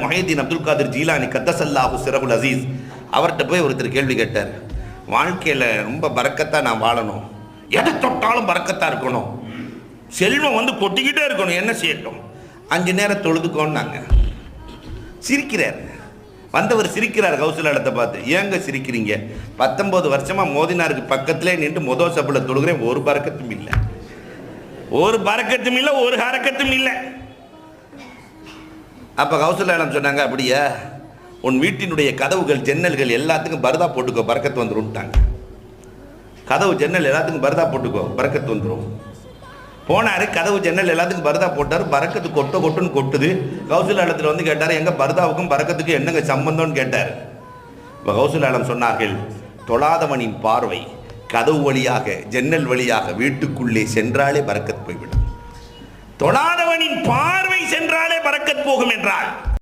முஹைதீன் அப்துல் காதிர் ஜீலானி கத்தசல்லாஹு சிரகுல் அசீஸ் அவர்கிட்ட போய் ஒருத்தர் கேள்வி கேட்டார். வாழ்க்கையில் ரொம்ப பறக்கத்தாக நான் வாழணும், எதை தொட்டாலும் பறக்கத்தாக இருக்கணும், செல்வம் வந்து கொட்டிக்கிட்டே இருக்கணும், என்ன செய்யட்டும்? 5 நேரம் தொழுதுக்கோன்னாங்க. சிரிக்கிறார். வந்தவர் சிரிக்கிறார். கௌசலாலத்தை பார்த்து, ஏங்க சிரிக்கிறீங்க? 19 வருஷமாக மோதினாருக்கு பக்கத்திலே நின்று மொதல் சப்பில் தொழுகிறேன், ஒரு பறக்கத்தும் இல்லை, ஒரு பறக்கத்தும் இல்லை, ஒரு ஹரக்கத்தும் இல்லை. அப்போ கௌசலாலம் சொன்னாங்க, அப்படியா, உன் வீட்டினுடைய கதவுகள் ஜன்னல்கள் எல்லாத்துக்கும் பரதா போட்டுக்கோ, பறக்கத்து வந்துரும்ட்டாங்க. கதவு ஜன்னல் எல்லாத்துக்கும் பரதா போட்டுக்கோ, பறக்கத்து வந்துடும். போனார், கதவு ஜன்னல் எல்லாத்துக்கும் பரதா போட்டார். பறக்கத்து கொட்டுன்னு கொட்டுது. கௌசலாலத்தில் வந்து கேட்டார், எங்கள் பரதாவுக்கும் பறக்கத்துக்கும் என்னங்க சம்பந்தம்னு கேட்டார். இப்போ கௌசலாலம் சொன்னார்கள், தொழாதவனின் பார்வை கதவு வழியாக ஜன்னல் வழியாக வீட்டுக்குள்ளே சென்றாலே பறக்கத் போய்விடும். தொழாதவனின் பார்வை சென்றாலே பறக்கத் போகும் என்றால்